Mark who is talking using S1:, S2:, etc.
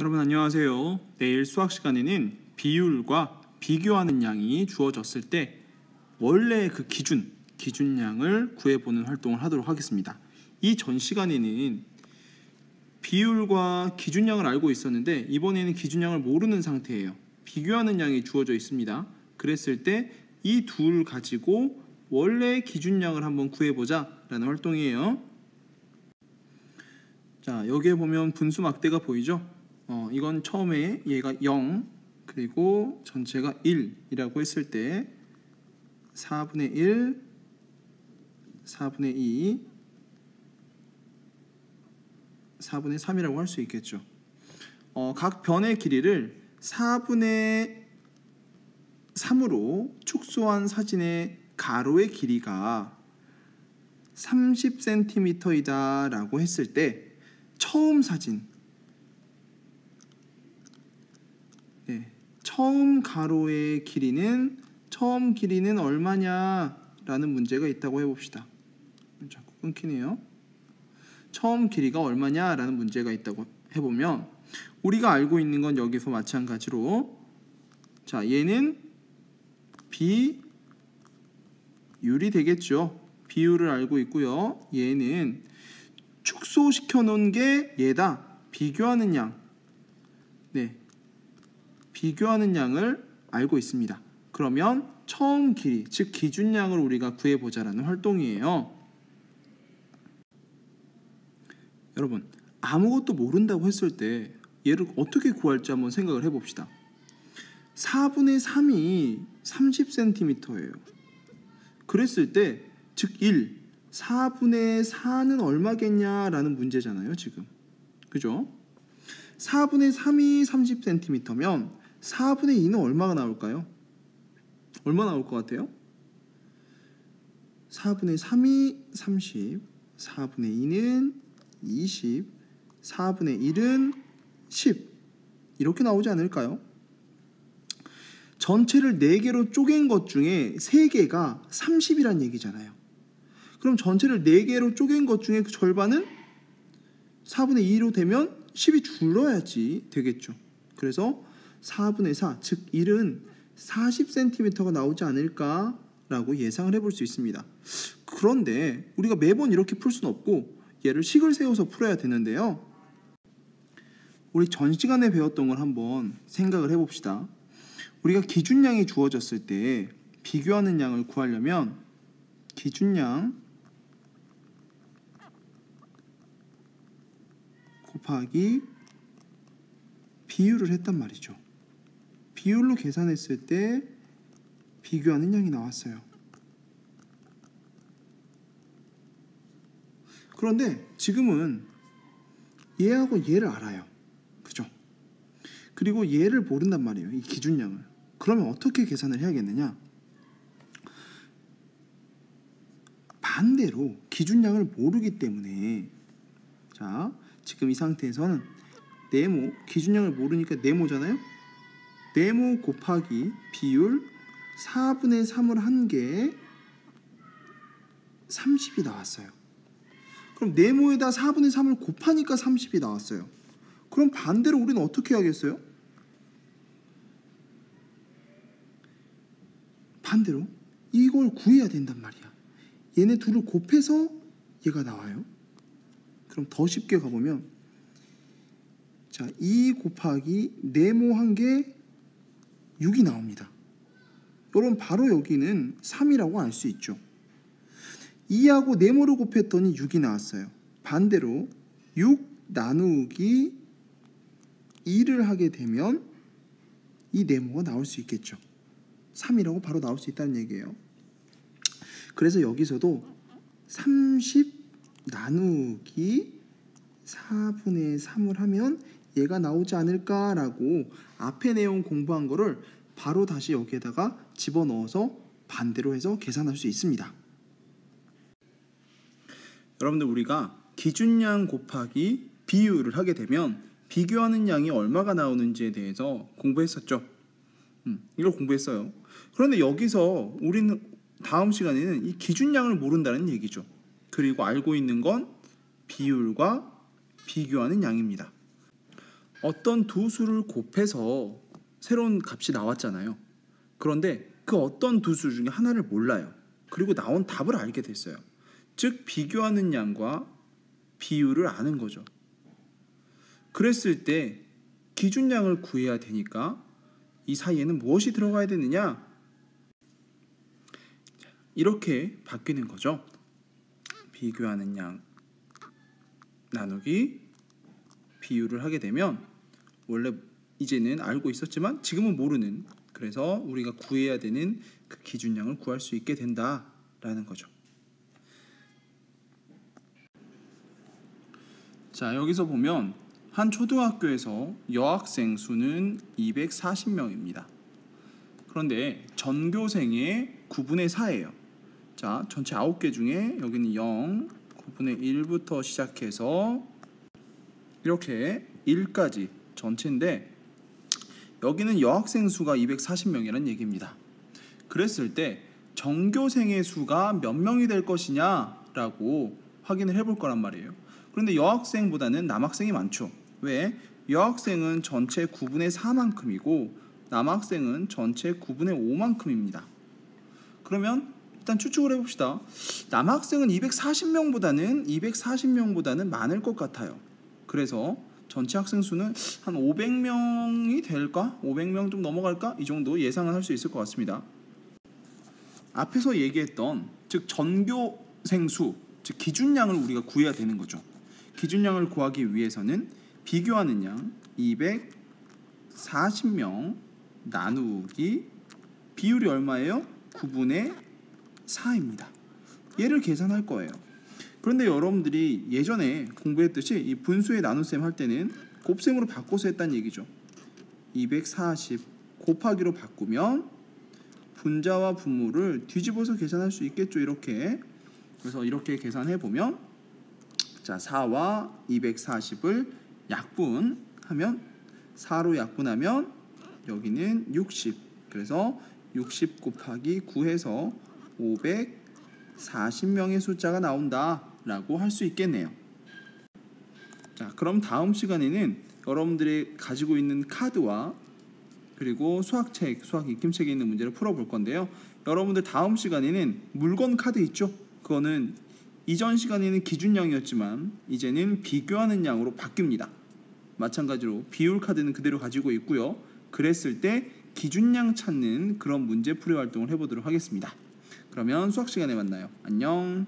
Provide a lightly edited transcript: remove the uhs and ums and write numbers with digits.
S1: 여러분 안녕하세요. 내일 수학 시간에는 비율과 비교하는 양이 주어졌을 때 원래 그 기준량을 구해보는 활동을 하도록 하겠습니다. 이 전 시간에는 비율과 기준량을 알고 있었는데 이번에는 기준량을 모르는 상태예요. 비교하는 양이 주어져 있습니다. 그랬을 때 이 둘 가지고 원래 기준량을 한번 구해보자 라는 활동이에요. 자, 여기에 보면 분수 막대가 보이죠? 이건 처음에 얘가 0 그리고 전체가 1이라고 했을 때 4분의 1, 4분의 2, 4분의 3이라고 할 수 있겠죠. 각 변의 길이를 4분의 3으로 축소한 사진의 가로의 길이가 30cm이다 라고 했을 때 처음 사진, 처음 가로의 길이는 얼마냐 라는 문제가 있다고 해봅시다. 자꾸 끊기네요. 처음 길이가 얼마냐 라는 문제가 있다고 해보면 우리가 알고 있는 건 여기서 마찬가지로 자, 얘는 비율이 되겠죠. 비율을 알고 있고요. 얘는 축소시켜 놓은 게 얘다. 비교하는 양. 비교하는 양을 알고 있습니다. 그러면 처음 길이, 즉 기준량을 우리가 구해보자라는 활동이에요. 여러분, 아무것도 모른다고 했을 때 얘를 어떻게 구할지 한번 생각을 해봅시다. 4분의 3이 30cm예요. 그랬을 때, 즉 4분의 4는 얼마겠냐라는 문제잖아요, 지금. 그죠? 4분의 3이 30cm면 4분의 2는 얼마가 나올까요? 얼마 나올 것 같아요? 4분의 3이 30, 4분의 2는 20, 4분의 1은 10 이렇게 나오지 않을까요? 전체를 4개로 쪼갠 것 중에 3개가 30이란 얘기잖아요. 그럼 전체를 4개로 쪼갠 것 중에 그 절반은 4분의 2로 되면 10이 줄어야지 되겠죠. 그래서 4분의 4, 즉 1은 40cm가 나오지 않을까라고 예상을 해볼 수 있습니다. 그런데 우리가 매번 이렇게 풀 수는 없고 얘를 식을 세워서 풀어야 되는데요. 우리 전 시간에 배웠던 걸 한번 생각을 해봅시다. 우리가 기준량이 주어졌을 때 비교하는 양을 구하려면 기준량 곱하기 비율을 했단 말이죠. 비율로 계산했을 때 비교하는 양이 나왔어요. 그런데 지금은 얘하고 얘를 알아요. 그죠? 그리고 얘를 모른단 말이에요. 이 기준량을. 그러면 어떻게 계산을 해야겠느냐? 반대로 기준량을 모르기 때문에 자, 지금 이 상태에서는 네모, 기준량을 모르니까 네모잖아요? 네모 곱하기 비율 4분의 3을 한 게 30이 나왔어요. 그럼 네모에다 4분의 3을 곱하니까 30이 나왔어요. 그럼 반대로 우리는 어떻게 하겠어요? 반대로 이걸 구해야 된단 말이야. 얘네 둘을 곱해서 얘가 나와요. 그럼 더 쉽게 가보면 자, 2 곱하기 네모 한 게 6이 나옵니다. 여러분 바로 여기는 3이라고 알 수 있죠. 2하고 네모를 곱했더니 6이 나왔어요. 반대로 6 나누기 2를 하게 되면 이 네모가 나올 수 있겠죠. 3이라고 바로 나올 수 있다는 얘기예요. 그래서 여기서도 30 나누기 4분의 3을 하면 얘가 나오지 않을까라고 앞에 내용 공부한 거를 바로 다시 여기에다가 집어넣어서 반대로 해서 계산할 수 있습니다. 여러분들 우리가 기준량 곱하기 비율을 하게 되면 비교하는 양이 얼마가 나오는지에 대해서 공부했었죠. 이걸 공부했어요. 그런데 여기서 우리는 다음 시간에는 이 기준량을 모른다는 얘기죠. 그리고 알고 있는 건 비율과 비교하는 양입니다.
S2: 어떤 두 수를 곱해서 새로운 값이 나왔잖아요. 그런데 그 어떤 두 수 중에 하나를 몰라요. 그리고 나온 답을 알게 됐어요. 즉 비교하는 양과 비율을 아는 거죠. 그랬을 때 기준량을 구해야 되니까 이 사이에는 무엇이 들어가야 되느냐? 이렇게 바뀌는 거죠. 비교하는 양 나누기 비율을 하게 되면 원래 이제는 알고 있었지만 지금은 모르는, 그래서 우리가 구해야 되는 그 기준량을 구할 수 있게 된다라는 거죠. 자, 여기서 보면 한 초등학교에서 여학생 수는 240명입니다. 그런데 전교생의 9분의 4예요. 자, 전체 9개 중에 여기는 0, 9분의 1부터 시작해서 이렇게 1까지 전체인데 여기는 여학생 수가 240명이라는 얘기입니다. 그랬을 때 전교생의 수가 몇 명이 될 것이냐라고 확인을 해볼 거란 말이에요. 그런데 여학생보다는 남학생이 많죠. 왜? 여학생은 전체 9분의 4만큼이고 남학생은 전체 9분의 5만큼입니다. 그러면 일단 추측을 해봅시다. 남학생은 240명보다는 많을 것 같아요. 그래서 전체 학생 수는 한 500명이 될까? 500명 좀 넘어갈까? 이 정도 예상을 할 수 있을 것 같습니다. 앞에서 얘기했던 즉 전교생 수, 즉 기준량을 우리가 구해야 되는 거죠. 기준량을 구하기 위해서는 비교하는 양 240명 나누기 비율이 얼마예요? 9분의 4입니다. 얘를 계산할 거예요. 그런데 여러분들이 예전에 공부했듯이 이 분수의 나눗셈 할 때는 곱셈으로 바꿔서 했다는 얘기죠. 240 곱하기로 바꾸면 분자와 분모를 뒤집어서 계산할 수 있겠죠. 이렇게. 그래서 이렇게 계산해 보면 자, 4와 240을 약분하면 4로 약분하면 여기는 60. 그래서 60 곱하기 9해서 540명의 숫자가 나온다라고 할 수 있겠네요. 자, 그럼 다음 시간에는 여러분들이 가지고 있는 카드와 그리고 수학책, 수학 익힘책에 있는 문제를 풀어볼 건데요. 여러분들 다음 시간에는 물건 카드 있죠? 그거는 이전 시간에는 기준량이었지만 이제는 비교하는 양으로 바뀝니다. 마찬가지로 비율 카드는 그대로 가지고 있고요. 그랬을 때 기준량 찾는 그런 문제 풀이 활동을 해보도록 하겠습니다. 그러면 수학 시간에 만나요. 안녕.